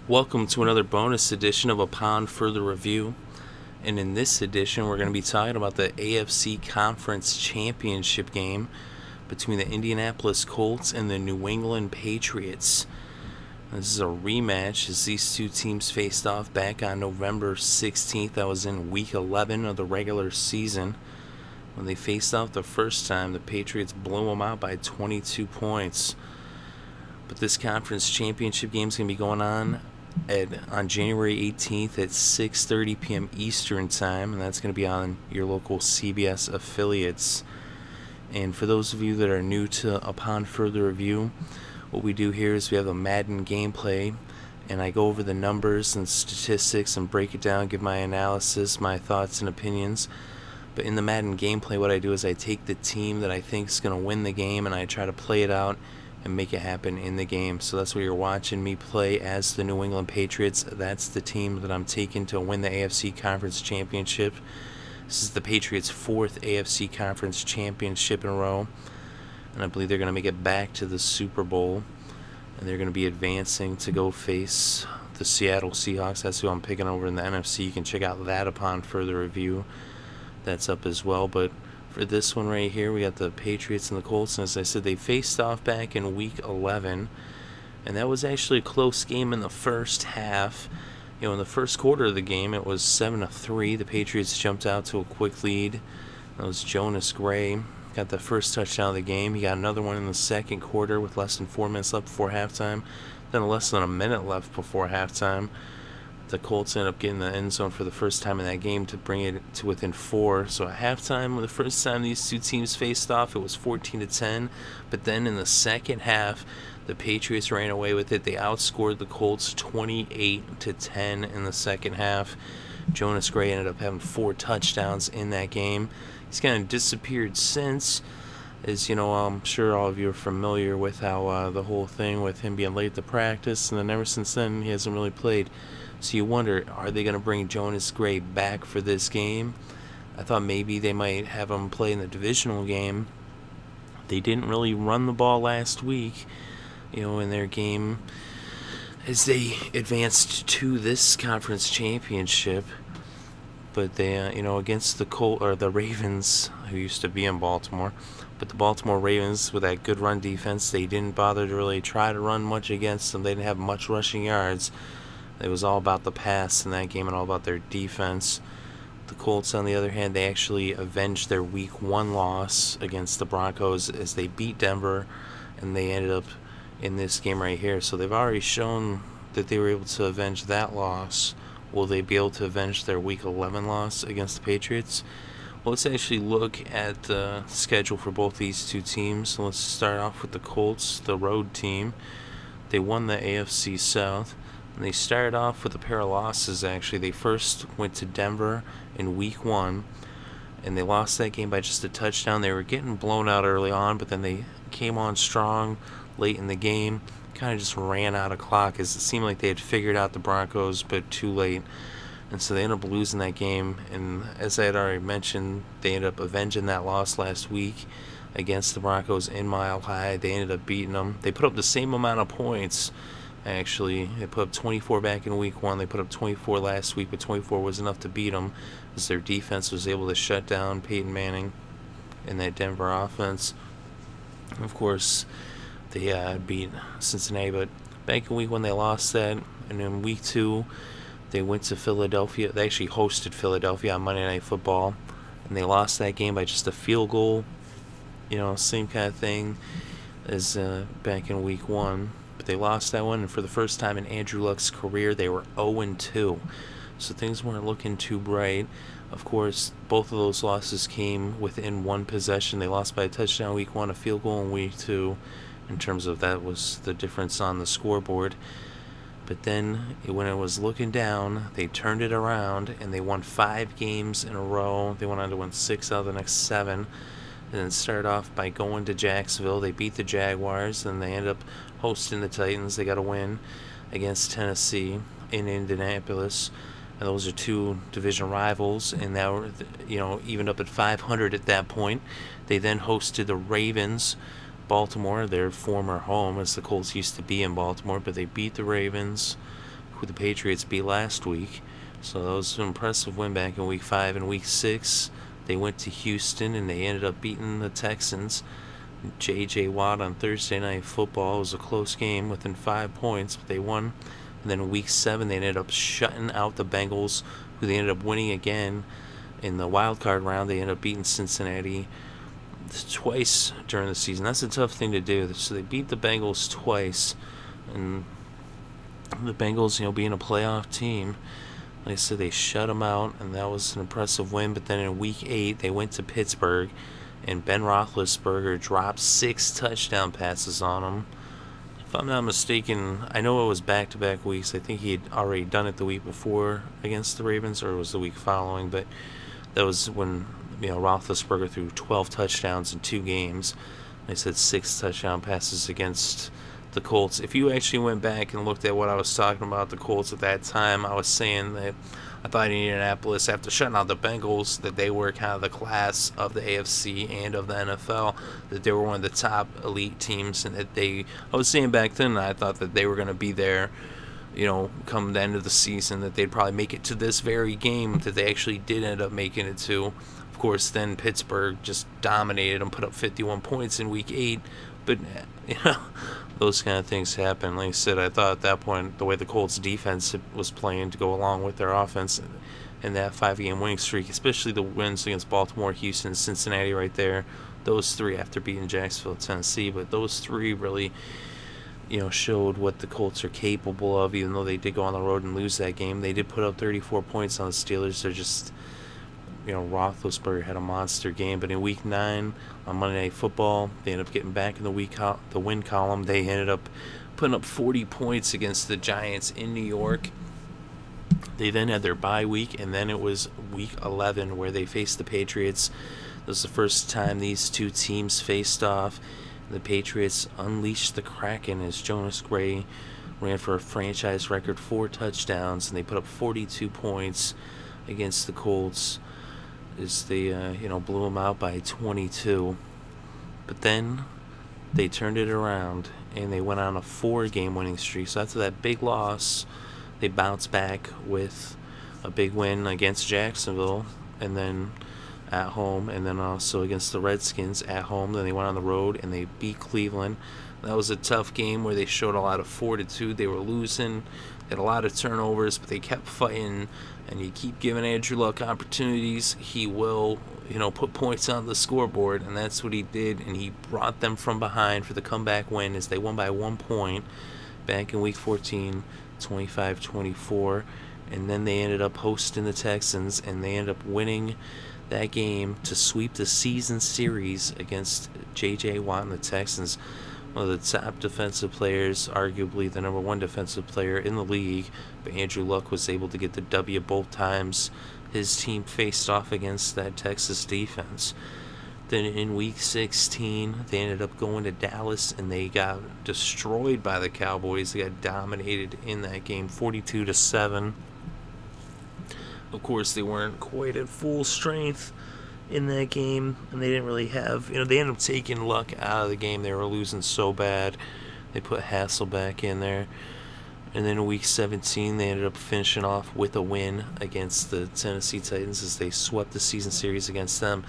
Welcome to another bonus edition of Upon Further Review. And in this edition, we're going to be talking about the AFC Conference Championship game between the Indianapolis Colts and the New England Patriots. This is a rematch as these two teams faced off back on November 16th. That was in Week 11 of the regular season. When they faced off the first time, the Patriots blew them out by 22 points. But this conference championship game is going to be going on January 18th at 6:30 p.m. Eastern Time, and that's going to be on your local CBS affiliates. And for those of you that are new to Upon Further Review, what we do here is we have a Madden gameplay, and I go over the numbers and statistics and break it down, give my analysis, my thoughts and opinions. But in the Madden gameplay, what I do is I take the team that I think is going to win the game and I try to play it out and make it happen in the game. So that's what you're watching me play as the New England Patriots. That's the team that I'm taking to win the AFC Conference Championship. This is the Patriots' fourth AFC Conference Championship in a row, and I believe they're going to make it back to the Super Bowl, and they're going to be advancing to go face the Seattle Seahawks. That's who I'm picking over in the NFC. You can check out that Upon Further Review. That's up as well. But for this one right here, we got the Patriots and the Colts, and as I said, they faced off back in Week 11, and that was actually a close game in the first half. In the first quarter of the game, it was 7-3. The Patriots jumped out to a quick lead. That was Jonas Gray. Got the first touchdown of the game. He got another one in the second quarter with less than 4 minutes left before halftime. Then less than a minute left before halftime. The Colts ended up getting the end zone for the first time in that game to bring it to within 4. So at halftime, the first time these two teams faced off, it was 14-10. But then in the second half, the Patriots ran away with it. They outscored the Colts 28-10 in the second half. Jonas Gray ended up having 4 touchdowns in that game. He's kind of disappeared since. As you know, I'm sure all of you are familiar with how the whole thing with him being late to practice, and then ever since then, he hasn't really played. So you wonder, are they going to bring Jonas Gray back for this game? I thought maybe they might have him play in the divisional game. They didn't really run the ball last week, in their game as they advanced to this conference championship. But they, against the Ravens, who used to be in Baltimore, but the Baltimore Ravens, with that good run defense, they didn't bother to really try to run much against them. They didn't have much rushing yards. It was all about the pass in that game and all about their defense. The Colts, on the other hand, they actually avenged their Week 1 loss against the Broncos as they beat Denver, and they ended up in this game right here. So they've already shown that they were able to avenge that loss. Will they be able to avenge their Week 11 loss against the Patriots? Well, let's actually look at the schedule for both these two teams. So let's start off with the Colts, the road team. They won the AFC South. And they started off with a pair of losses, actually. They first went to Denver in Week 1, and they lost that game by just a touchdown. They were getting blown out early on, but then they came on strong late in the game. Kind of just ran out of clock as it seemed like they had figured out the Broncos, but too late. And so they ended up losing that game. And as I had already mentioned, they ended up avenging that loss last week against the Broncos in Mile High. They ended up beating them. They put up the same amount of points. Actually, they put up 24 back in Week 1. They put up 24 last week, but 24 was enough to beat them as their defense was able to shut down Peyton Manning and that Denver offense. Of course, they beat Cincinnati, but back in Week 1 they lost that, and in Week 2 they went to Philadelphia. They actually hosted Philadelphia on Monday Night Football, and they lost that game by just a field goal. Same kind of thing as back in Week 1. But they lost that one, and for the first time in Andrew Luck's career, they were 0-2. So things weren't looking too bright. Of course, both of those losses came within one possession. They lost by a touchdown Week 1, a field goal in Week 2. In terms of that was the difference on the scoreboard. But then, when it was looking down, they turned it around, and they won 5 games in a row. They went on to win 6 out of the next 7. And then started off by going to Jacksonville. They beat the Jaguars, and they ended up hosting the Titans. They got a win against Tennessee in Indianapolis. And those are 2 division rivals, and that were, evened up at 500 at that point. They then hosted the Ravens, Baltimore, their former home, as the Colts used to be in Baltimore, but they beat the Ravens, who the Patriots beat last week. So that was an impressive win back in Week 5. And Week 6, they went to Houston, and they ended up beating the Texans. J.J. Watt on Thursday Night Football. It was a close game within 5 points, but they won. And then in Week 7, they ended up shutting out the Bengals, who they ended up winning again. In the wild card round, they ended up beating Cincinnati twice during the season. That's a tough thing to do. So they beat the Bengals twice, and the Bengals, being a playoff team, like I said, they shut them out, and that was an impressive win. But then in Week 8, they went to Pittsburgh, and Ben Roethlisberger dropped 6 touchdown passes on them. If I'm not mistaken, I know it was back-to-back weeks. I think he had already done it the week before against the Ravens, or it was the week following, but that was when Roethlisberger threw 12 touchdowns in 2 games. They said 6 touchdown passes against the Colts. If you actually went back and looked at what I was talking about the Colts at that time, I was saying that I thought Indianapolis, after shutting out the Bengals, that they were kind of the class of the AFC and of the NFL, that they were one of the top elite teams, and that I was saying back then, I thought that they were going to be there, come the end of the season, that they'd probably make it to this very game that they actually did end up making it to. Of course, then Pittsburgh just dominated them, put up 51 points in Week 8, but, those kind of things happen. Like I said, I thought at that point, the way the Colts defense was playing to go along with their offense and that 5-game winning streak, especially the wins against Baltimore, Houston, Cincinnati right there, those 3 after beating Jacksonville, Tennessee, but those 3 really, showed what the Colts are capable of. Even though they did go on the road and lose that game, they did put up 34 points on the Steelers. They're just, Roethlisberger had a monster game. But in Week 9 on Monday Night Football, they ended up getting back in the win column. They ended up putting up 40 points against the Giants in New York. They then had their bye week, and then it was Week 11 where they faced the Patriots. This was the first time these two teams faced off. The Patriots unleashed the Kraken as Jonas Gray ran for a franchise record 4 touchdowns, and they put up 42 points against the Colts as they blew them out by 22. But then they turned it around, and they went on a 4-game winning streak. So after that big loss, they bounced back with a big win against Jacksonville, and then at home, and then also against the Redskins at home. Then they went on the road and they beat Cleveland. That was a tough game where they showed a lot of fortitude. They were losing, they had a lot of turnovers, but they kept fighting. And you keep giving Andrew Luck opportunities, he will, put points on the scoreboard, and that's what he did. And he brought them from behind for the comeback win as they won by 1 point back in Week 14, 25-24. And then they ended up hosting the Texans, and they ended up winning that game to sweep the season series against J.J. Watt and the Texans. One of the top defensive players, arguably the number 1 defensive player in the league, but Andrew Luck was able to get the W both times his team faced off against that Texas defense. Then in Week 16, they ended up going to Dallas, and they got destroyed by the Cowboys. They got dominated in that game, 42-7. Of course, they weren't quite at full strength in that game, and they didn't really have, they ended up taking Luck out of the game. They were losing so bad. They put Hasselbeck in there. And then in Week 17, they ended up finishing off with a win against the Tennessee Titans as they swept the season series against them.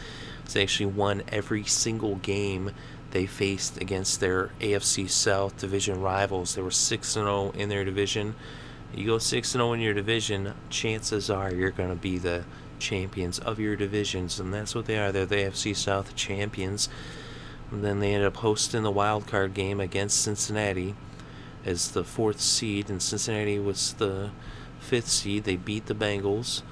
They actually won every single game they faced against their AFC South division rivals. They were 6-0 in their division. You go 6-0 in your division, chances are you're going to be the champions of your divisions, and that's what they are. They're the AFC South champions. And then they ended up hosting the wild card game against Cincinnati as the 4th seed, and Cincinnati was the 5th seed. They beat the Bengals,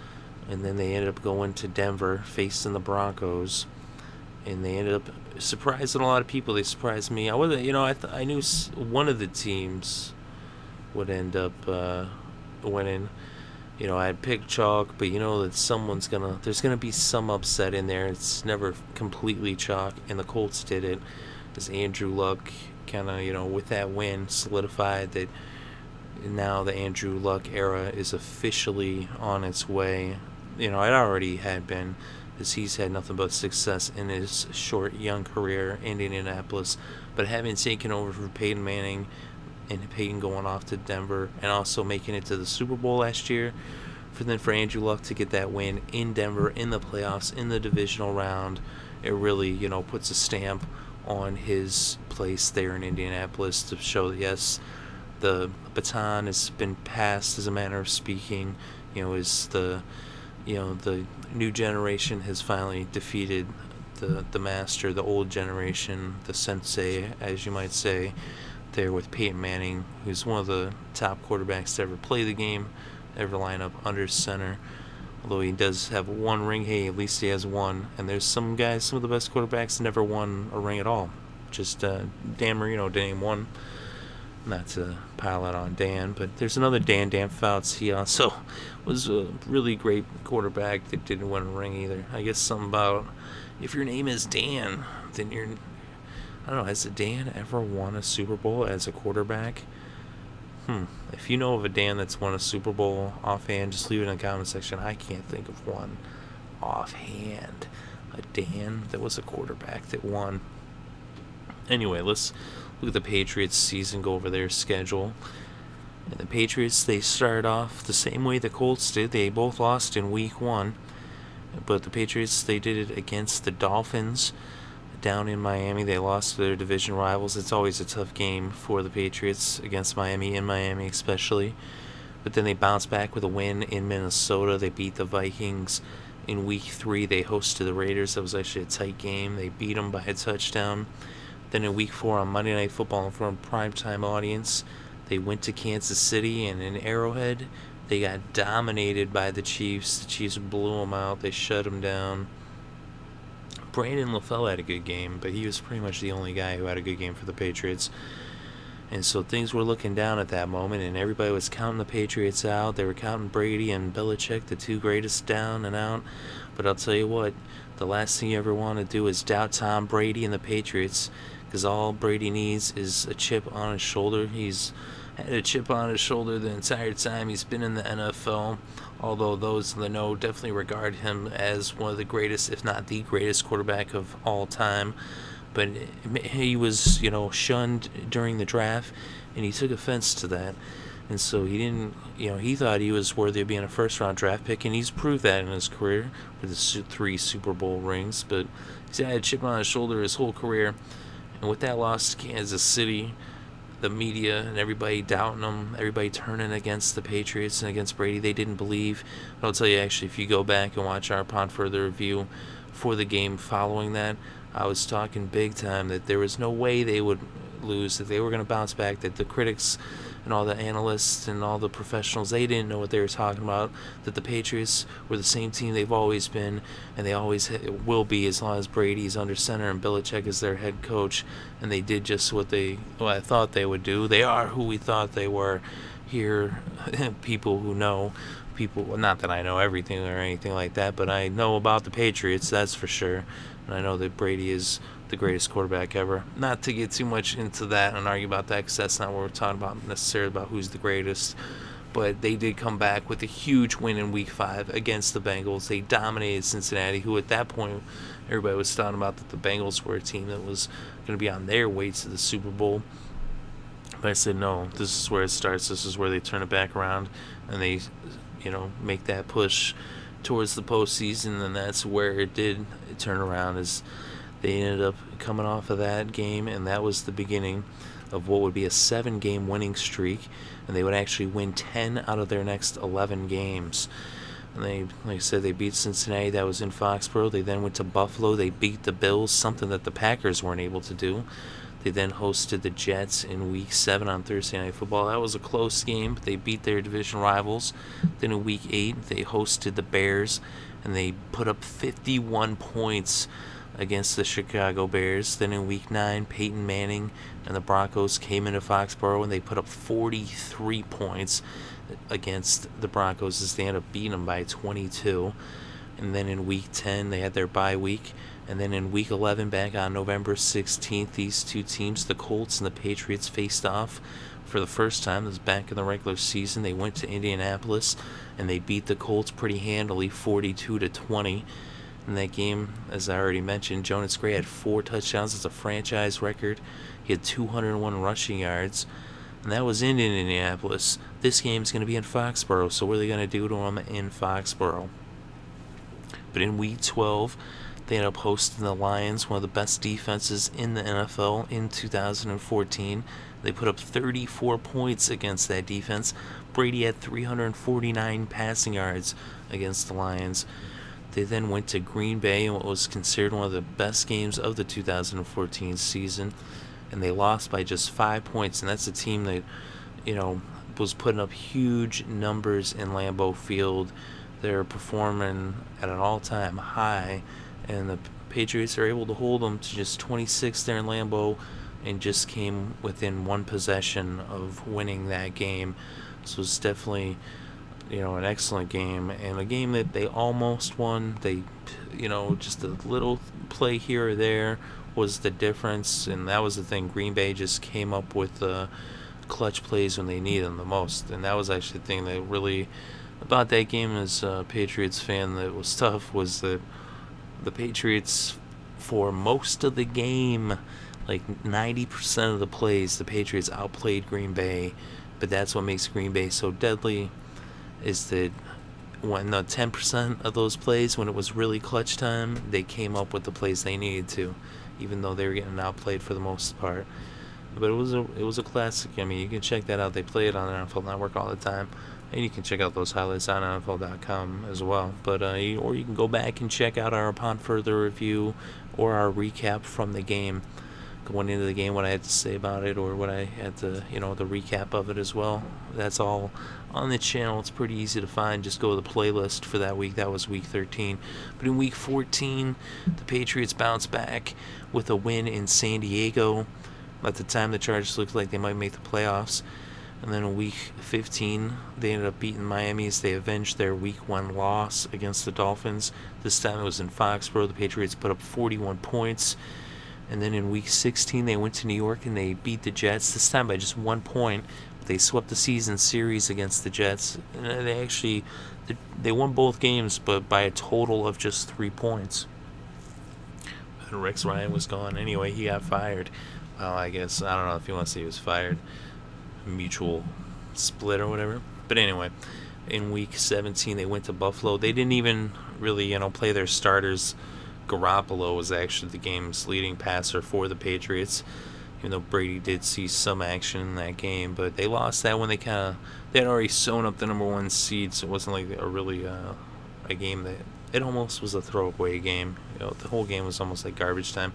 and then they ended up going to Denver facing the Broncos, and they ended up surprising a lot of people. They surprised me. I wasn't, I knew one of the teams would end up winning. I'd pick chalk, but that there's gonna be some upset in there. It's never completely chalk, and the Colts did it as Andrew Luck kind of, with that win, solidified that now the Andrew Luck era is officially on its way. It already had been, as he's had nothing but success in his short, young career in Indianapolis, but having taken over for Peyton Manning, and Peyton going off to Denver and also making it to the Super Bowl last year. For Andrew Luck to get that win in Denver, in the playoffs, in the divisional round, it really, puts a stamp on his place there in Indianapolis to show that, yes, the baton has been passed, as a manner of speaking. The new generation has finally defeated the master, the old generation, the sensei, as you might say, there with Peyton Manning, who's one of the top quarterbacks to ever play the game, ever line up under center. Although he does have one ring, hey, at least he has one. And there's some guys, some of the best quarterbacks, never won a ring at all. Just Dan Marino didn't one. Not to pile it on Dan, but there's another Dan Fouts. He also was a really great quarterback that didn't win a ring either. I guess something about, if your name is Dan, then you're, I don't know, has a Dan ever won a Super Bowl as a quarterback? If you know of a Dan that's won a Super Bowl offhand, just leave it in the comment section. I can't think of one offhand. A Dan that was a quarterback that won. Anyway, let's look at the Patriots season, go over their schedule. And the Patriots, they started off the same way the Colts did. They both lost in week 1. But the Patriots, they did it against the Dolphins down in Miami. They lost to their division rivals. It's always a tough game for the Patriots against Miami, in Miami especially. But then they bounced back with a win in Minnesota. They beat the Vikings. In week 3, they hosted the Raiders. That was actually a tight game. They beat them by a touchdown. Then in week 4 on Monday Night Football in front of a primetime audience, they went to Kansas City, and in Arrowhead, they got dominated by the Chiefs. The Chiefs blew them out. They shut them down. Brandon LaFell had a good game, but he was pretty much the only guy who had a good game for the Patriots. And so things were looking down at that moment, and everybody was counting the Patriots out. They were counting Brady and Belichick, the two greatest, down and out. But I'll tell you what, the last thing you ever want to do is doubt Tom Brady and the Patriots, because all Brady needs is a chip on his shoulder. He's had a chip on his shoulder the entire time he's been in the NFL, although those in the know definitely regard him as one of the greatest, if not the greatest quarterback of all time. But he was, shunned during the draft, and he took offense to that. And so he didn't, he thought he was worthy of being a first-round draft pick, and he's proved that in his career with his 3 Super Bowl rings. But he's had a chip on his shoulder his whole career. And with that loss to Kansas City, the media and everybody doubting them, everybody turning against the Patriots and against Brady, they didn't believe. But I'll tell you, actually, if you go back and watch our Upon Further Review for the game following that, I was talking big time that there was no way they would lose, that they were going to bounce back, that the critics and all the analysts and all the professionals, they didn't know what they were talking about, that the Patriots were the same team they've always been, and they always will be as long as Brady's under center and Belichick is their head coach, and they did just what I thought they would do. They are who we thought they were. Here, people who know, not that I know everything or anything like that, but I know about the Patriots, that's for sure. And I know that Brady is the greatest quarterback ever. Not to get too much into that and argue about that, because that's not what we're talking about necessarily, about who's the greatest. But they did come back with a huge win in Week 5 against the Bengals. They dominated Cincinnati, who at that point everybody was talking about that the Bengals were a team that was going to be on their way to the Super Bowl. But I said, no, this is where it starts. This is where they turn it back around and they, make that push towards the postseason, and that's where it did turn around, as they ended up coming off of that game, and that was the beginning of what would be a 7-game winning streak, and they would actually win 10 out of their next 11 games. And they, like I said, they beat Cincinnati. That was in Foxborough. They then went to Buffalo. They beat the Bills, something that the Packers weren't able to do. They then hosted the Jets in Week 7 on Thursday Night Football. That was a close game, but they beat their division rivals. Then in Week 8, they hosted the Bears, and they put up 51 points against the Chicago Bears. Then in Week 9, Peyton Manning and the Broncos came into Foxborough, and they put up 43 points against the Broncos as they ended up beating them by 22. And then in Week 10, they had their bye week. And then in Week 11, back on November 16th, these two teams, the Colts and the Patriots, faced off for the first time. This was back in the regular season. They went to Indianapolis, and they beat the Colts pretty handily, 42-20. In that game, as I already mentioned, Jonas Gray had 4 touchdowns. It's a franchise record. He had 201 rushing yards. and that was in Indianapolis. This game's going to be in Foxborough, so what are they going to do to them in Foxborough? But in Week 12, they ended up hosting the Lions, one of the best defenses in the NFL in 2014. They put up 34 points against that defense. Brady had 349 passing yards against the Lions. They then went to Green Bay in what was considered one of the best games of the 2014 season, and they lost by just 5 points. And that's a team that, was putting up huge numbers in Lambeau Field. They're performing at an all-time high, and the Patriots are able to hold them to just 26 there in Lambeau, and just came within one possession of winning that game. So it's definitely, an excellent game, and a game that they almost won. They, just a little play here or there was the difference, and that was the thing. Green Bay just came up with the clutch plays when they needed them the most, and that was actually the thing that really, about that game as a Patriots fan, that was tough, was that the Patriots, for most of the game, like 90% of the plays, the Patriots outplayed Green Bay. But that's what makes Green Bay so deadly, is that when the 10% of those plays, when it was really clutch time, they came up with the plays they needed to, even though they were getting outplayed for the most part. But it was a classic. I mean, you can check that out. They play it on NFL Network all the time, and you can check out those highlights on NFL.com as well. But or you can go back and check out our Upon Further review or our recap from the game, going into the game, what I had to say about it, or what I had to, the recap of it as well. That's all on the channel. It's pretty easy to find. Just go to the playlist for that week. That was Week 13. But in Week 14, the Patriots bounced back with a win in San Diego. At the time, the Chargers looked like they might make the playoffs. And then in Week 15, they ended up beating Miami as they avenged their Week 1 loss against the Dolphins. This time it was in Foxborough. The Patriots put up 41 points. And then in Week 16, they went to New York and they beat the Jets, this time by just 1 point. They swept the season series against the Jets. And they won both games, but by a total of just 3 points. And Rex Ryan was gone anyway. He got fired. Well, I guess, I don't know if you want to say he was fired. Mutual split or whatever. But anyway, in Week 17, they went to Buffalo. They didn't even really, play their starters. Garoppolo was actually the game's leading passer for the Patriots, even though Brady did see some action in that game. But they lost that when they had already sewn up the #1 seed, so it wasn't like a game that, it almost was a throwaway game. The whole game was almost like garbage time.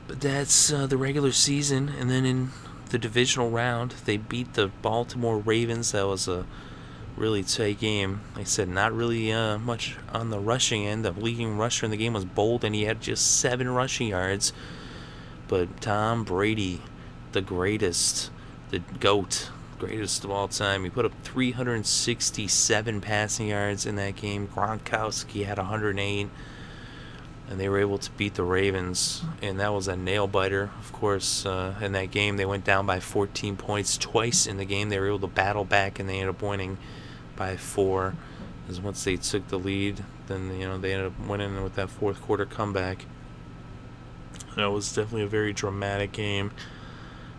But that's the regular season. And then in the divisional round, they beat the Baltimore Ravens. That was a really tight game. Like I said, not really much on the rushing end. The leading rusher in the game was Bold, and he had just 7 rushing yards. But Tom Brady, the greatest, the GOAT, greatest of all time, he put up 367 passing yards in that game. Gronkowski had 108, and they were able to beat the Ravens, and that was a nail-biter. Of course, in that game, they went down by 14 points twice in the game. They were able to battle back, and they ended up winning by 4. Because once they took the lead, then they ended up winning with that fourth quarter comeback. That was definitely a very dramatic game.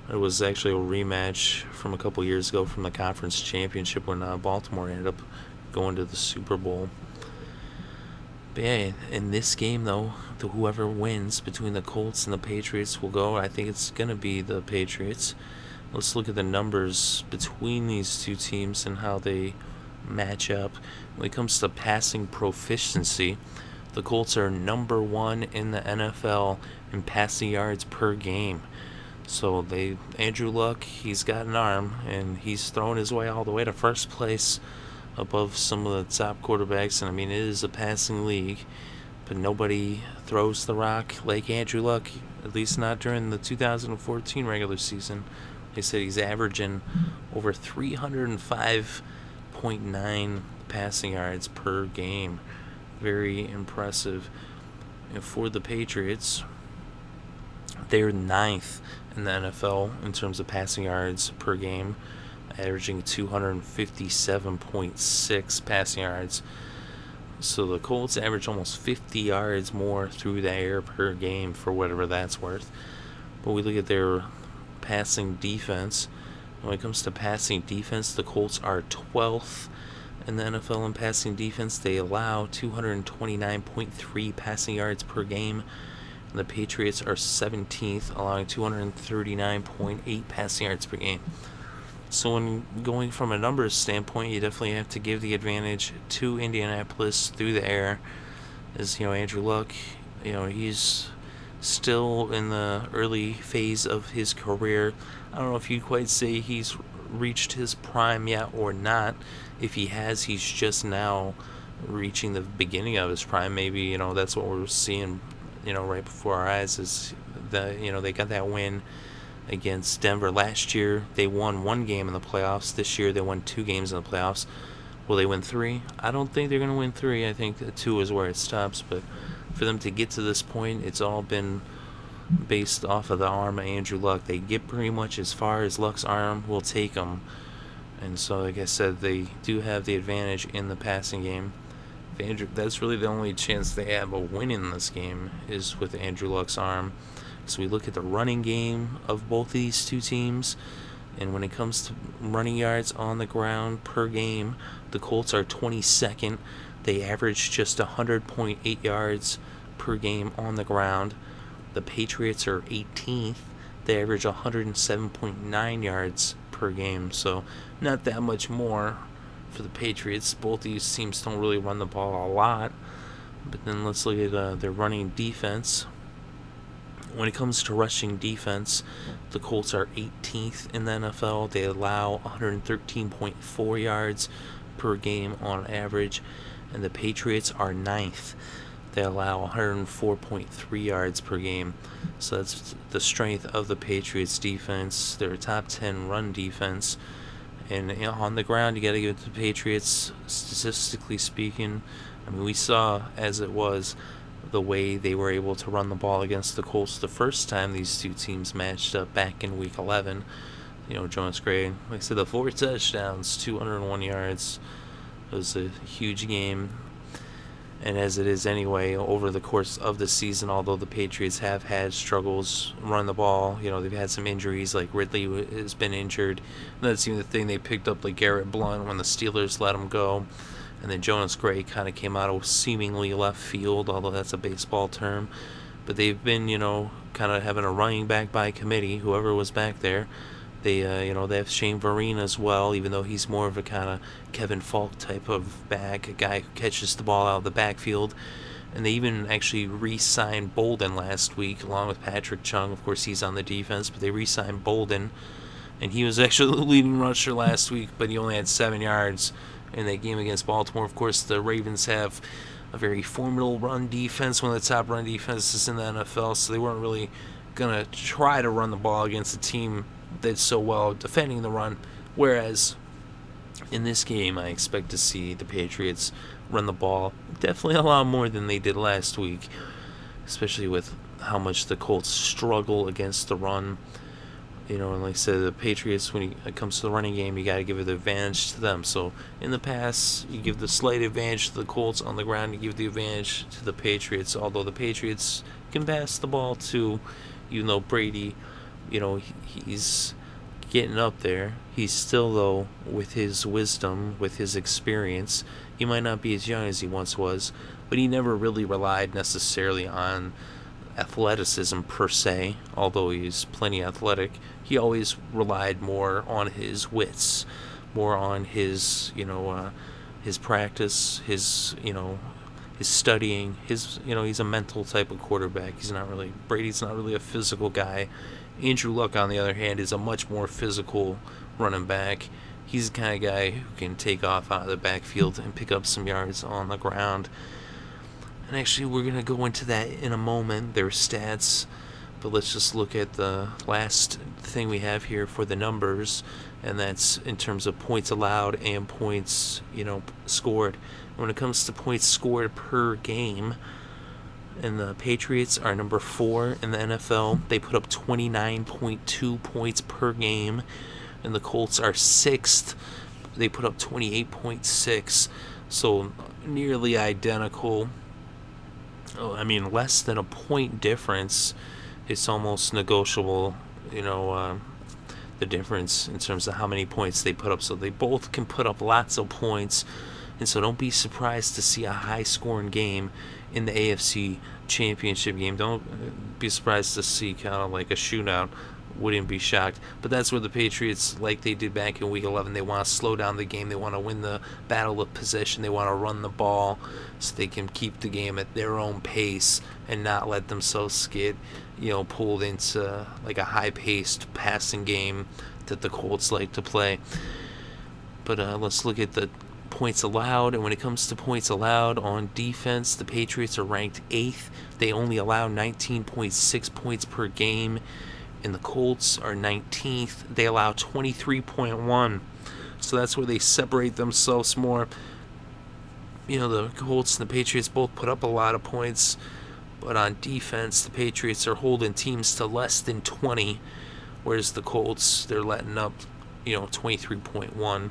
It was actually a rematch from a couple years ago from the Conference Championship when Baltimore ended up going to the Super Bowl. But yeah, in this game though, whoever wins between the Colts and the Patriots will go. I think it's going to be the Patriots. Let's look at the numbers between these two teams and how they match up. When it comes to passing proficiency, the Colts are #1 in the NFL in passing yards per game. So Andrew Luck, he's got an arm, and he's thrown his way all the way to first place above some of the top quarterbacks. And I mean, it is a passing league, but nobody throws the rock like Andrew Luck, at least not during the 2014 regular season. They said he's averaging over 305.9 passing yards per game. Very impressive. And for the Patriots, they're 9th in the NFL in terms of passing yards per game, averaging 257.6 passing yards. So the Colts average almost 50 yards more through the air per game, for whatever that's worth. But we look at their passing defense. When it comes to passing defense, the Colts are 12th in the NFL in passing defense. They allow 229.3 passing yards per game. And the Patriots are 17th, allowing 239.8 passing yards per game. So when going from a numbers standpoint, you definitely have to give the advantage to Indianapolis through the air. As Andrew Luck, he's still in the early phase of his career. I don't know if you'd quite say he's reached his prime yet or not. If he has, he's just now reaching the beginning of his prime. Maybe that's what we're seeing right before our eyes, is that they got that win against Denver last year. They won 1 game in the playoffs. This year they won 2 games in the playoffs. Will they win 3? I don't think they're going to win 3. I think 2 is where it stops. But for them to get to this point, it's all been based off of the arm of Andrew Luck. They get pretty much as far as Luck's arm will take them. And so, like I said, they do have the advantage in the passing game. That's really the only chance they have of winning this game, is with Andrew Luck's arm. So we look at the running game of both of these two teams, and when it comes to running yards on the ground per game, the Colts are 22nd. They average just 100.8 yards per game on the ground. The Patriots are 18th. They average 107.9 yards per game, so not that much more for the Patriots. Both these teams don't really run the ball a lot. But then let's look at their running defense. When it comes to rushing defense, the Colts are 18th in the NFL. They allow 113.4 yards per game on average, and the Patriots are 9th. They allow 104.3 yards per game. So that's the strength of the Patriots defense. They're a top 10 run defense. And on the ground, you got to give it to the Patriots, statistically speaking. I mean, we saw, as it was, the way they were able to run the ball against the Colts the first time these two teams matched up back in Week 11. Jonas Gray, like I said, the 4 touchdowns, 201 yards. It was a huge game. And as it is anyway, over the course of the season, although the Patriots have had struggles running the ball, they've had some injuries, like Ridley has been injured. And that's even the thing, they picked up like Garrett Blount when the Steelers let him go. And then Jonas Gray kind of came out of seemingly left field, although that's a baseball term. But they've been, kind of having a running back by committee, whoever was back there. They, they have Shane Vereen as well, even though he's more of a kind of Kevin Falk type of back, a guy who catches the ball out of the backfield. And they even actually re-signed Bolden last week, along with Patrick Chung. Of course, he's on the defense, but they re-signed Bolden. And he was actually the leading rusher last week, but he only had 7 yards in that game against Baltimore. Of course, the Ravens have a very formidable run defense, one of the top run defenses in the NFL, so they weren't really going to try to run the ball against a team that's so well defending the run. Whereas in this game, I expect to see the Patriots run the ball definitely a lot more than they did last week, especially with how much the Colts struggle against the run. And like I said, the Patriots, when it comes to the running game, you got to give the advantage to them. So in the past, you give the slight advantage to the Colts. On the ground, you give the advantage to the Patriots, although the Patriots can pass the ball too. Even though Brady, he's getting up there, he's still, though, with his wisdom, with his experience, he might not be as young as he once was, but he never really relied necessarily on athleticism per se, although he's plenty athletic. He always relied more on his wits, more on his, his practice, his studying, he's a mental type of quarterback. Brady's not really a physical guy. Andrew Luck, on the other hand, is a much more physical running back. He's the kind of guy who can take off out of the backfield and pick up some yards on the ground. And actually, we're going to go into that in a moment, their stats. But let's just look at the last thing we have here for the numbers, and that's in terms of points allowed and points, scored. When it comes to points scored per game, and the Patriots are number 4 in the NFL. They put up 29.2 points per game, and the Colts are 6th. They put up 28.6, so nearly identical. Less than a point difference. It's almost negotiable. the difference in terms of how many points they put up. So they both can put up lots of points, and so don't be surprised to see a high-scoring game in the AFC Championship game. Don't be surprised to see kind of like a shootout. Wouldn't be shocked. But that's where the Patriots, like they did back in Week 11, they want to slow down the game. They want to win the battle of possession. They want to run the ball so they can keep the game at their own pace and not let themselves get, pulled into like a high-paced passing game that the Colts like to play. But let's look at the points allowed. And when it comes to points allowed on defense, the Patriots are ranked 8th. They only allow 19.6 points per game. And the Colts are 19th. They allow 23.1. So that's where they separate themselves more. The Colts and the Patriots both put up a lot of points. But on defense, the Patriots are holding teams to less than 20. Whereas the Colts, they're letting up, 23.1.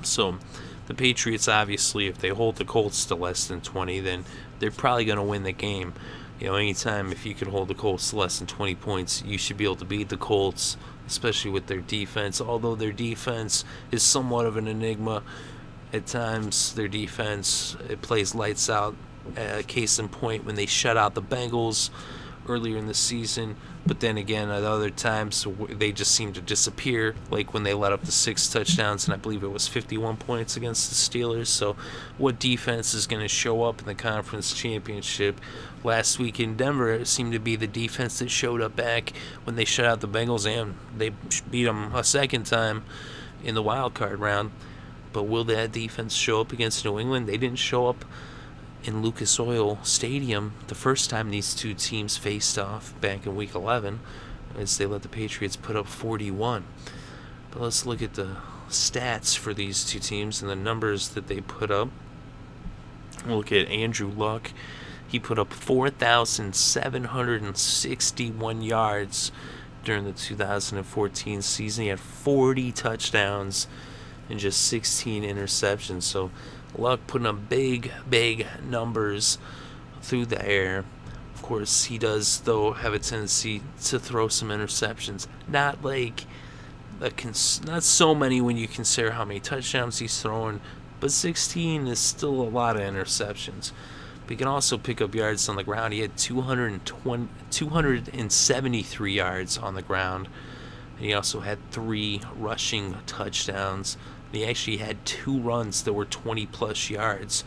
So the Patriots, obviously, if they hold the Colts to less than 20, then they're probably going to win the game. Anytime if you can hold the Colts to less than 20 points, you should be able to beat the Colts, especially with their defense. Although their defense is somewhat of an enigma at times, their defense, it plays lights out. Case in point, when they shut out the Bengals earlier in the season. But then again, at other times, they just seem to disappear, like when they let up the 6 touchdowns, and I believe it was 51 points against the Steelers. So what defense is going to show up in the Conference Championship? Last week in Denver, it seemed to be the defense that showed up back when they shut out the Bengals, and they beat them a second time in the wild card round. But will that defense show up against New England? They didn't show up in Lucas Oil Stadium the first time these two teams faced off back in Week 11, as they let the Patriots put up 41. But let's look at the stats for these two teams and the numbers that they put up. We'll look at Andrew Luck. He put up 4,761 yards during the 2014 season. He had 40 touchdowns and just 16 interceptions. So Luck putting up big numbers through the air. Of course, he does, though, have a tendency to throw some interceptions. Not so many when you consider how many touchdowns he's throwing, but 16 is still a lot of interceptions. But he can also pick up yards on the ground. He had 273 yards on the ground, and he also had 3 rushing touchdowns. He actually had 2 runs that were 20-plus yards.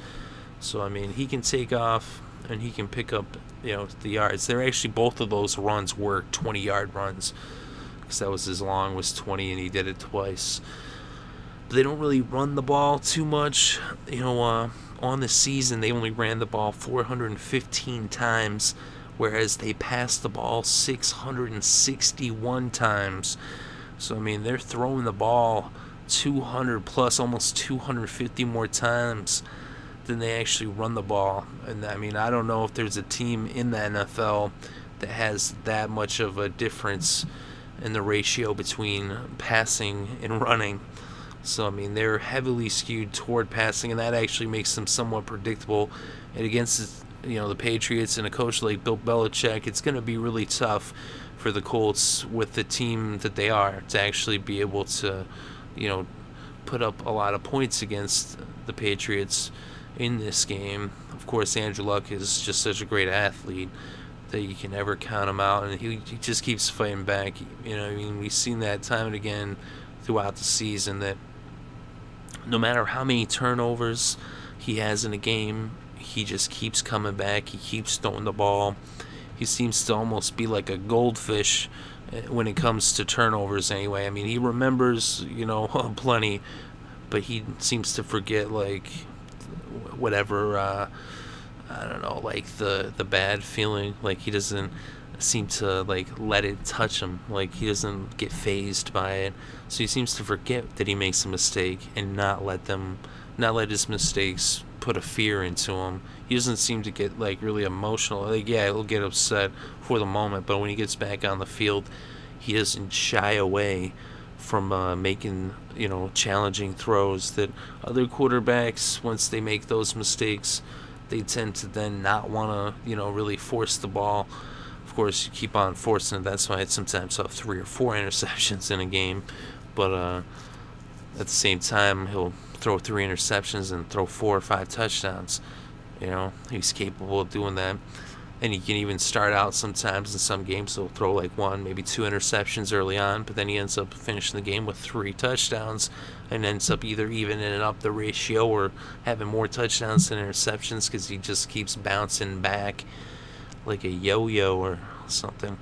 So, I mean, he can take off and he can pick up, the yards. They're actually, both of those runs were 20-yard runs, because that was his long was 20, and he did it twice. But they don't really run the ball too much. On the season, they only ran the ball 415 times, whereas they passed the ball 661 times. So, I mean, they're throwing the ball 200 plus, almost 250 more times than they actually run the ball. And I mean, I don't know if there's a team in the NFL that has that much of a difference in the ratio between passing and running. So I mean, they're heavily skewed toward passing, and that actually makes them somewhat predictable. And against the Patriots and a coach like Bill Belichick, it's going to be really tough for the Colts, with the team that they are, to actually be able to put up a lot of points against the Patriots in this game. Of course, Andrew Luck is just such a great athlete that you can never count him out, and he just keeps fighting back. We've seen that time and again throughout the season, that no matter how many turnovers he has in a game, he just keeps coming back. He keeps throwing the ball. He seems to almost be like a goldfish when it comes to turnovers anyway. I mean, he remembers, plenty, but he seems to forget, like, whatever, I don't know, like the bad feeling. Like, he doesn't seem to, like, let it touch him. Like, he doesn't get fazed by it. So he seems to forget that he makes a mistake and not let his mistakes put a fear into him. He doesn't seem to get, like, really emotional. Like, yeah, he'll get upset for the moment, but when he gets back on the field, he doesn't shy away from making, challenging throws that other quarterbacks, once they make those mistakes, they tend to then not want to, really force the ball. Of of course, you keep on forcing it. That's why it's sometimes have 3 or 4 interceptions in a game. But at the same time, he'll throw 3 interceptions and throw 4 or 5 touchdowns. You know, he's capable of doing that. And he can even start out sometimes in some games. He'll throw like 1, maybe 2 interceptions early on, but then he ends up finishing the game with 3 touchdowns and ends up either evening up the ratio or having more touchdowns than interceptions because he just keeps bouncing back like a yo-yo or something.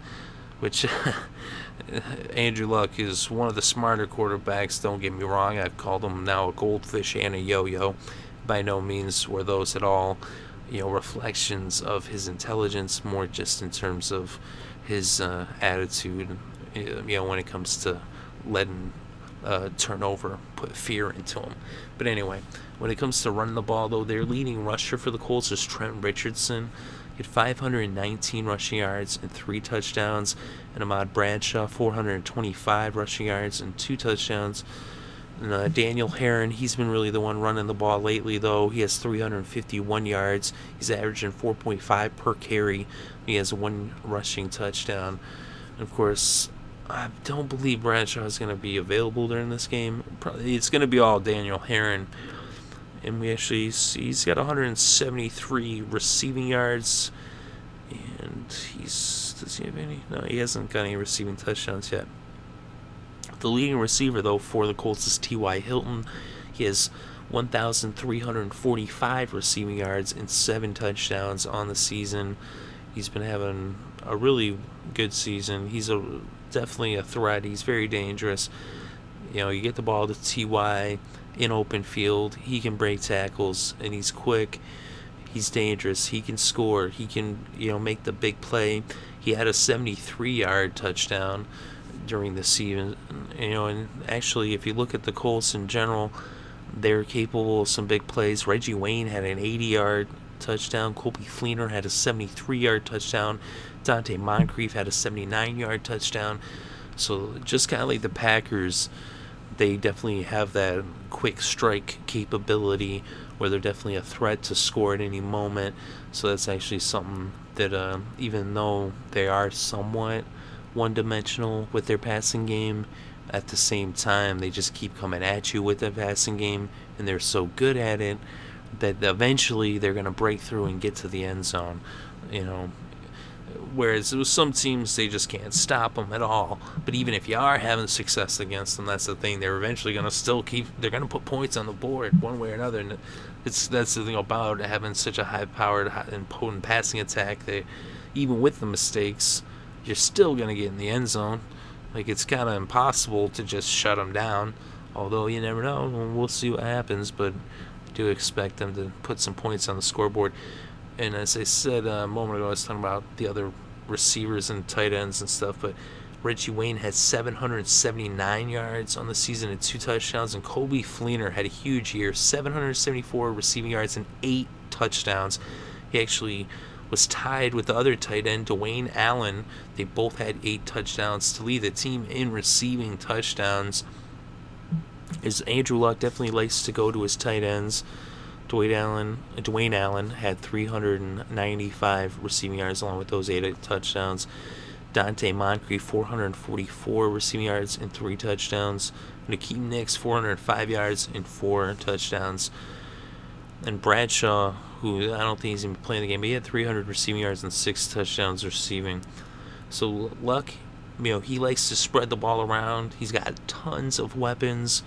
Which Andrew Luck is one of the smarter quarterbacks, don't get me wrong. I've called him now a goldfish and a yo-yo. By no means were those at all, reflections of his intelligence, more just in terms of his attitude, when it comes to letting turnover put fear into him. But anyway, when it comes to running the ball, though, their leading rusher for the Colts is Trent Richardson. He had 519 rushing yards and 3 touchdowns, and Ahmad Bradshaw 425 rushing yards and 2 touchdowns. And Daniel Herron, he's been really the one running the ball lately, though. He has 351 yards. He's averaging 4.5 per carry. He has 1 rushing touchdown. And of course, I don't believe Bradshaw is going to be available during this game. Probably it's going to be all Daniel Herron. And we actually see he's got 173 receiving yards. And does he have any? No, he hasn't got any receiving touchdowns yet. The leading receiver, though, for the Colts is T.Y. Hilton. He has 1,345 receiving yards and 7 touchdowns on the season. He's been having a really good season. He's definitely a threat. He's very dangerous. You get the ball to T.Y. in open field. He can break tackles, and he's quick. He's dangerous. He can score. He can, make the big play. He had a 73-yard touchdown during the season, and actually, if you look at the Colts in general, they're capable of some big plays. Reggie Wayne had an 80-yard touchdown. Colby Fleener had a 73-yard touchdown. Dante Moncrief had a 79-yard touchdown. So just kind of like the Packers, they definitely have that quick strike capability where they're definitely a threat to score at any moment. So that's actually something that even though they are somewhat one-dimensional with their passing game, at the same time they just keep coming at you with their passing game, and they're so good at it that eventually they're going to break through and get to the end zone. Whereas with some teams, they just can't stop them at all. But even if you are having success against them, that's the thing, they're eventually going to they're going to put points on the board one way or another. And that's the thing about having such a high-powered and potent passing attack. Even with the mistakes, you're still going to get in the end zone. Like, it's kind of impossible to just shut them down, although you never know. We'll see what happens, but I do expect them to put some points on the scoreboard. And as I said a moment ago, I was talking about the other receivers and tight ends and stuff, but Reggie Wayne had 779 yards on the season and 2 touchdowns, and Colby Fleener had a huge year, 774 receiving yards and 8 touchdowns. He actually was tied with the other tight end, Dwayne Allen. They both had 8 touchdowns to lead the team in receiving touchdowns. As Andrew Luck definitely likes to go to his tight ends. Dwayne Allen had 395 receiving yards along with those 8 touchdowns. Dante Moncrief, 444 receiving yards and 3 touchdowns. Nakeem Nicks, 405 yards and 4 touchdowns. And Bradshaw, who I don't think he's even playing the game, but he had 300 receiving yards and 6 touchdowns receiving. So Luck, he likes to spread the ball around. He's got tons of weapons.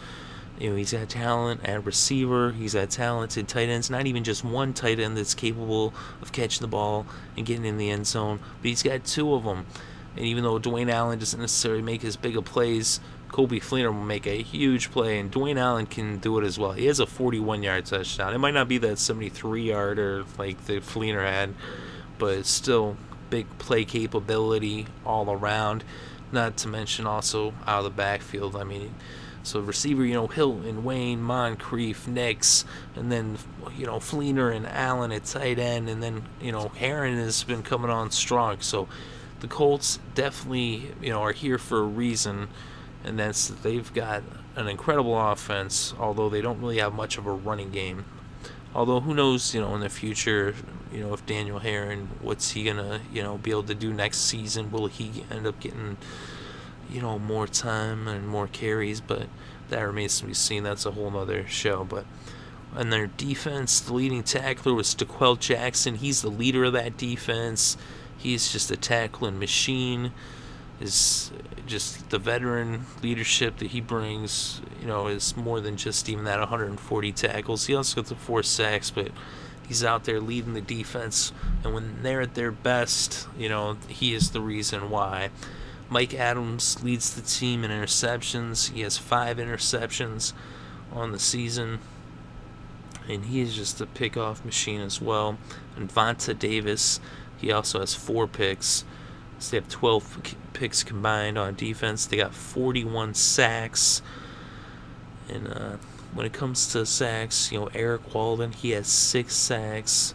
He's got talent at receiver. He's got talented tight ends. Not even just one tight end that's capable of catching the ball and getting in the end zone, but he's got 2 of them. And even though Dwayne Allen doesn't necessarily make as big of plays, Colby Fleener will make a huge play, and Dwayne Allen can do it as well. He has a 41-yard touchdown. It might not be that 73-yarder like the Fleener had, but it's still big play capability all around, not to mention also out of the backfield. So receiver, Hilton, Wayne, Moncrief, Nicks, and then, Fleener and Allen at tight end, and then, Herron has been coming on strong. So the Colts definitely, are here for a reason, and that's that they've got an incredible offense, although they don't really have much of a running game. Although, who knows, in the future, if Daniel Herron, what's he gonna, be able to do next season? Will he end up getting, more time and more carries? But that remains to be seen. That's a whole nother show. But on their defense, the leading tackler was Skool Jackson. He's the leader of that defense. He's just a tackling machine. Is just the veteran leadership that he brings, is more than just even that 140 tackles. He also got the 4 sacks, but he's out there leading the defense. And when they're at their best, he is the reason why. Mike Adams leads the team in interceptions. He has 5 interceptions on the season. And he is just a pick-off machine as well. And Vontae Davis, he also has 4 picks. So they have 12 picks combined on defense. They got 41 sacks. And when it comes to sacks, Eric Walden, he has 6 sacks.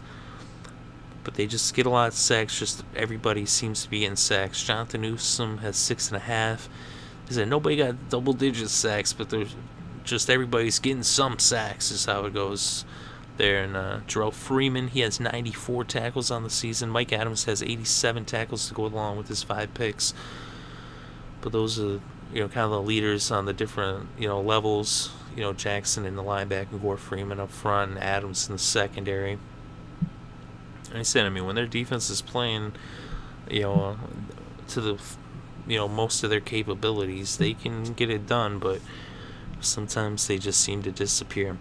But they just get a lot of sacks. Just everybody seems to be in sacks. Jonathan Newsom has 6.5. He said nobody got double-digit sacks, but there's just everybody's getting some sacks is how it goes there. And Jarrell Freeman, he has 94 tackles on the season. Mike Adams has 87 tackles to go along with his 5 picks. But those are, kind of the leaders on the different, levels. Jackson in the linebacker, Gore Freeman up front, and Adams in the secondary. And I said, when their defense is playing, to the, most of their capabilities, they can get it done, but sometimes they just seem to disappear.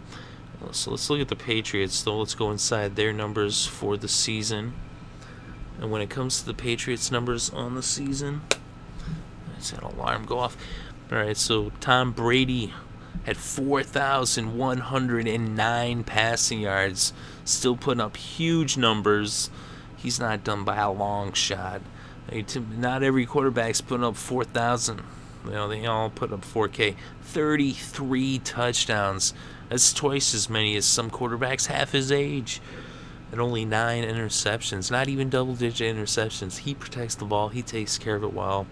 So let's look at the Patriots, though. Let's go inside their numbers for the season. And when it comes to the Patriots' numbers on the season, let's have an alarm go off. All right, so Tom Brady had 4,109 passing yards, still putting up huge numbers. He's not done by a long shot. Not every quarterback's putting up 4,000. They all put up 4K. 33 touchdowns. That's twice as many as some quarterbacks half his age. And only 9 interceptions. Not even double-digit interceptions. He protects the ball. He takes care of it well.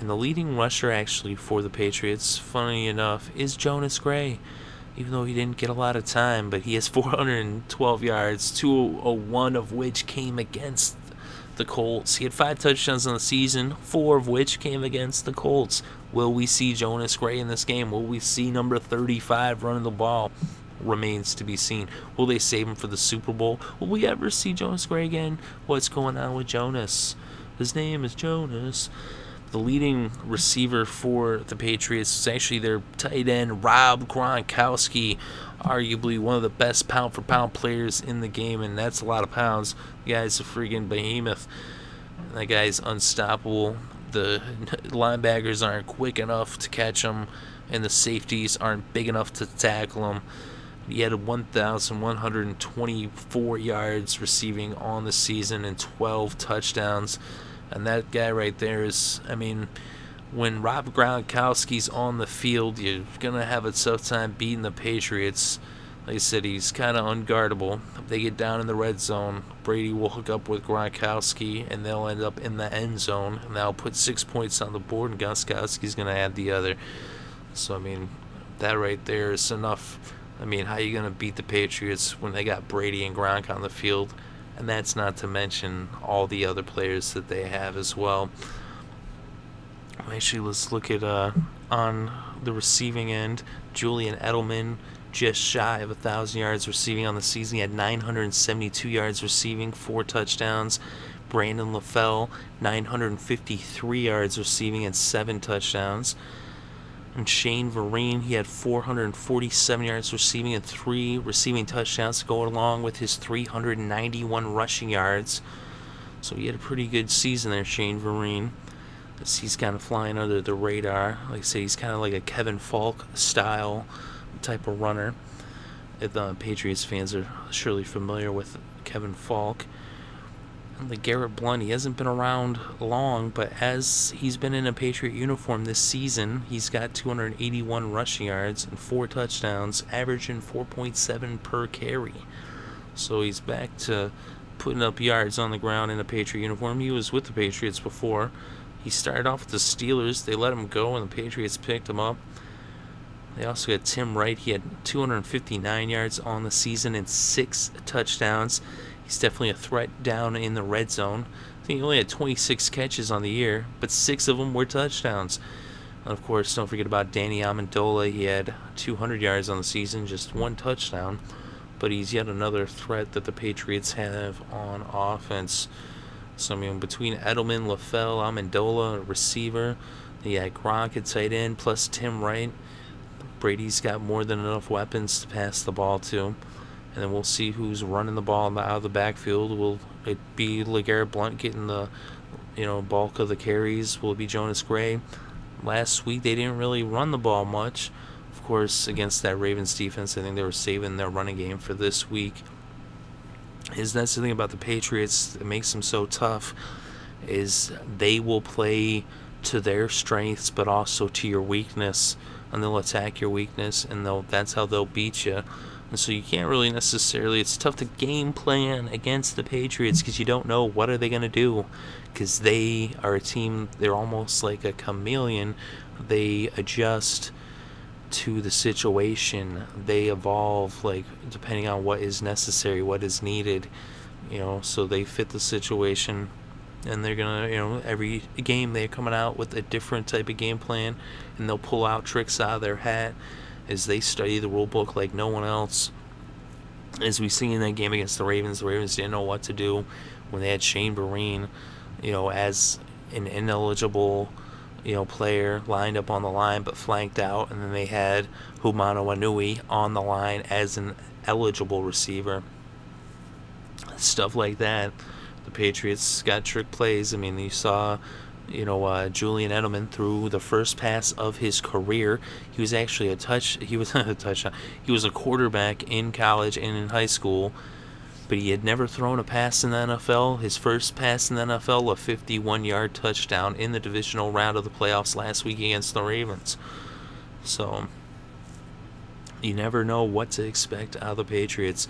And the leading rusher, actually, for the Patriots, funny enough, is Jonas Gray. Even though he didn't get a lot of time, but he has 412 yards, 201 of which came against the Colts. He had 5 touchdowns on the season, 4 of which came against the Colts. Will we see Jonas Gray in this game? Will we see number 35 running the ball? Remains to be seen. Will they save him for the Super Bowl? Will we ever see Jonas Gray again? What's going on with Jonas? His name is Jonas. The leading receiver for the Patriots is actually their tight end, Rob Gronkowski, arguably one of the best pound-for-pound players in the game, and that's a lot of pounds. The guy's a freaking behemoth. That guy's unstoppable. The linebackers aren't quick enough to catch him, and the safeties aren't big enough to tackle him. He had 1,124 yards receiving on the season and 12 touchdowns. And that guy right there is, when Rob Gronkowski's on the field, you're going to have a tough time beating the Patriots. Like I said, he's kind of unguardable. If they get down in the red zone, Brady will hook up with Gronkowski, and they'll end up in the end zone. And that'll put 6 points on the board, and Gronkowski's going to add the other. So, that right there is enough. How are you going to beat the Patriots when they got Brady and Gronk on the field? And that's not to mention all the other players that they have as well. Actually, let's look at on the receiving end. Julian Edelman, just shy of 1,000 yards receiving on the season. He had 972 yards receiving, 4 touchdowns. Brandon LaFell, 953 yards receiving and 7 touchdowns. And Shane Vereen, he had 447 yards receiving and 3 receiving touchdowns to go along with his 391 rushing yards. So he had a pretty good season there, Shane Vereen. He's kind of flying under the radar. Like I say, he's kind of like a Kevin Falk style type of runner. The Patriots fans are surely familiar with Kevin Falk. And Garrett Blount, he hasn't been around long, but as he's been in a Patriot uniform this season, he's got 281 rushing yards and 4 touchdowns, averaging 4.7 per carry. So he's back to putting up yards on the ground in a Patriot uniform. He was with the Patriots before. He started off with the Steelers. They let him go, and the Patriots picked him up. They also had Tim Wright. He had 259 yards on the season and 6 touchdowns. He's definitely a threat down in the red zone. I think he only had 26 catches on the year, but 6 of them were touchdowns. And of course, don't forget about Danny Amendola. He had 200 yards on the season, just 1 touchdown. But he's yet another threat that the Patriots have on offense. So, I mean, between Edelman, LaFell, Amendola, receiver, you got Gronk at tight end, plus Tim Wright. Brady's got more than enough weapons to pass the ball to. And then we'll see who's running the ball out of the backfield. Will it be LeGarrette Blount getting the bulk of the carries? Will it be Jonas Gray? Last week they didn't really run the ball much. Of course, against that Ravens defense, I think they were saving their running game for this week. That's the thing about the Patriots that makes them so tough, is they will play to their strengths but also to your weakness, and they'll attack your weakness, and that's how they'll beat you. And so you can't really necessarily, it's tough to game plan against the Patriots because you don't know what are they going to do, because they are a team, they're almost like a chameleon. They adjust to the situation. They evolve, like, depending on what is necessary, what is needed, so they fit the situation, and they're gonna, every game they're coming out with a different type of game plan, and they'll pull out tricks out of their hat as they study the rule book like no one else. As we see in that game against the Ravens didn't know what to do when they had Shane Vereen, as an ineligible player lined up on the line but flanked out, and then they had Humano Anui on the line as an eligible receiver. Stuff like that. The Patriots got trick plays. I mean, you saw, Julian Edelman threw the first pass of his career. He was actually he was a touchdown. He was a quarterback in college and in high school, but he had never thrown a pass in the NFL. His first pass in the NFL, a 51-yard touchdown in the divisional round of the playoffs last week against the Ravens. So you never know what to expect out of the Patriots.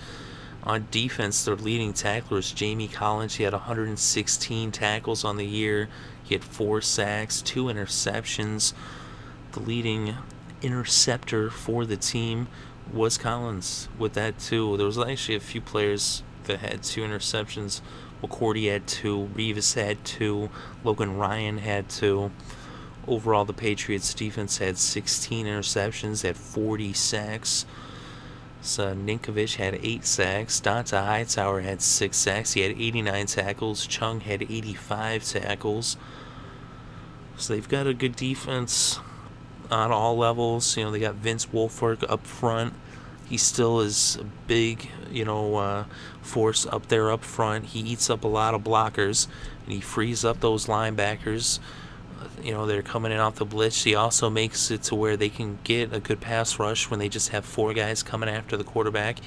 On defense, their leading tackler is Jamie Collins. He had 116 tackles on the year. He had 4 sacks, 2 interceptions. The leading interceptor for the team was Collins with that too. There was actually a few players that had 2 interceptions. McCourty had 2, Revis had 2, Logan Ryan had 2. Overall, the Patriots defense had 16 interceptions, had 40 sacks. So Ninkovich had 8 sacks. Donta Hightower had 6 sacks. He had 89 tackles. Chung had 85 tackles. So they've got a good defense on all levels. They got Vince Wilfork up front. He still is a big, force up there up front. He eats up a lot of blockers, and he frees up those linebackers. They're coming in off the blitz. He also makes it to where they can get a good pass rush when they just have 4 guys coming after the quarterback.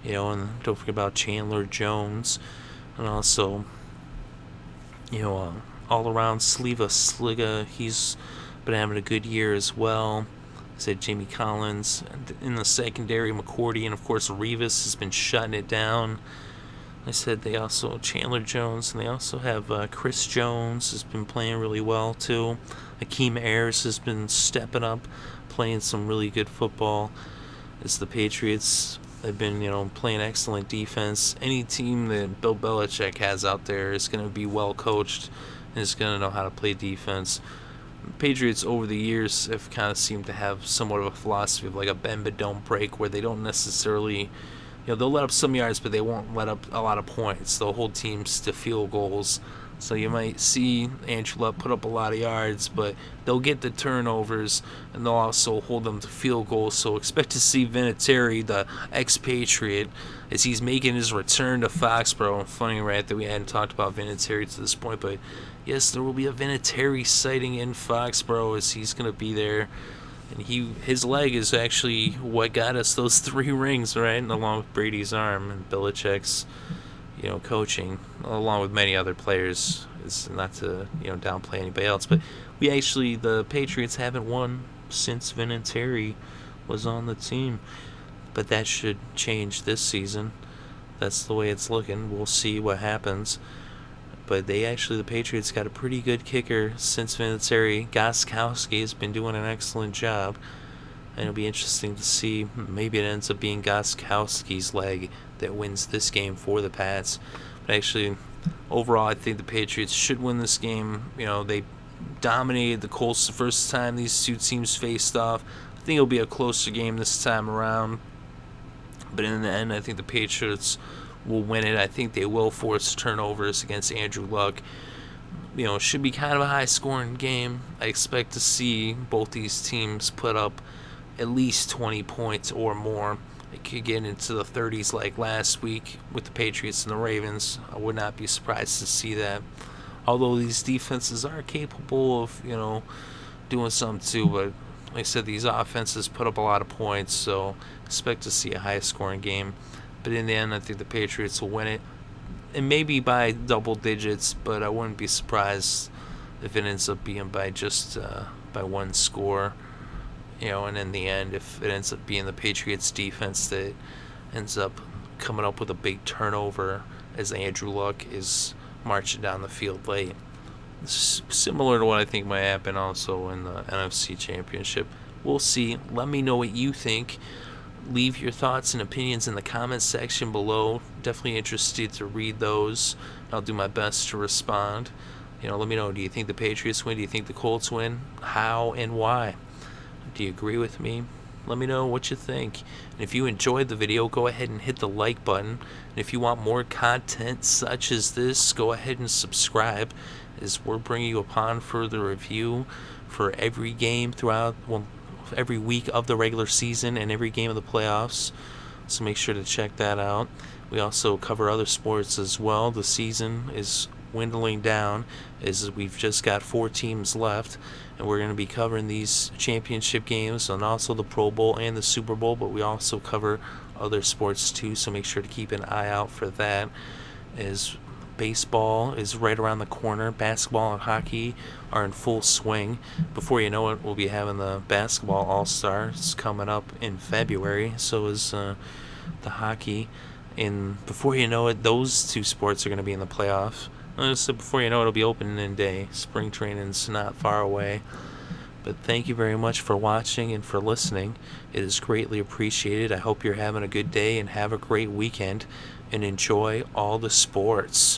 And don't forget about Chandler Jones. And also, all around Sliga, he's been having a good year as well. I said Jamie Collins. In the secondary, McCourty, and of course Revis has been shutting it down. I said they also, Chandler Jones, and they also have Chris Jones has been playing really well too. Akeem Ayers has been stepping up, playing some really good football. As the Patriots have been, playing excellent defense. Any team that Bill Belichick has out there is going to be well coached and is going to know how to play defense. Patriots over the years have kind of seemed to have somewhat of a philosophy of like a bend but don't break, where they don't necessarily, they'll let up some yards, but they won't let up a lot of points. They'll hold teams to field goals. So you might see Andrew Luck put up a lot of yards, but they'll get the turnovers, and they'll also hold them to field goals. So expect to see Vinatieri, the expatriate, as he's making his return to Foxborough. Funny, right, that we hadn't talked about Vinatieri to this point, but yes, there will be a Vinatieri sighting in Foxborough as he's going to be there. And his leg is actually what got us those 3 rings, right? And along with Brady's arm and Belichick's, coaching, along with many other players. It's not to, downplay anybody else, but the Patriots haven't won since Vinatieri was on the team. But that should change this season. That's the way it's looking. We'll see what happens. But the Patriots got a pretty good kicker since Vinatieri. Gostkowski has been doing an excellent job. And it'll be interesting to see. Maybe it ends up being Gostkowski's leg that wins this game for the Pats. But actually, overall, I think the Patriots should win this game. You know, they dominated the Colts the first time these two teams faced off. I think it'll be a closer game this time around. But in the end, I think the Patriots will win it. I think they will force turnovers against Andrew Luck. You know, it should be kind of a high-scoring game. I expect to see both these teams put up at least 20 points or more. It could get into the 30s like last week with the Patriots and the Ravens. I would not be surprised to see that. Although these defenses are capable of, you know, doing something too. But like I said, these offenses put up a lot of points, so expect to see a high-scoring game. But in the end, I think the Patriots will win it. And maybe by double digits, but I wouldn't be surprised if it ends up being by just by one score. You know, and in the end, if it ends up being the Patriots defense that ends up coming up with a big turnover as Andrew Luck is marching down the field late. Similar to what I think might happen also in the NFC Championship. We'll see. Let me know what you think. Leave your thoughts and opinions in the comments section below. Definitely interested to read those. I'll do my best to respond. You know, let me know, do you think the Patriots win? Do you think the Colts win? How and why? Do you agree with me? Let me know what you think. And if you enjoyed the video, go ahead and hit the like button. And if you want more content such as this, go ahead and subscribe, as we're bringing you upon further review for every game throughout, well, every week of the regular season and every game of the playoffs. So make sure to check that out. We also cover other sports as well. The season is dwindling down as we've just got 4 teams left, and we're going to be covering these championship games and also the Pro Bowl and the Super Bowl, but we also cover other sports too, so make sure to keep an eye out for that, as baseball is right around the corner. Basketball and hockey are in full swing. Before you know it, we'll be having the basketball All-Stars coming up in February, so is the hockey, and before you know it, those two sports are going to be in the playoffs. So before you know it, it'll be opening day. Spring training's not far away. But thank you very much for watching and for listening. It is greatly appreciated. I hope you're having a good day and have a great weekend, and enjoy all the sports.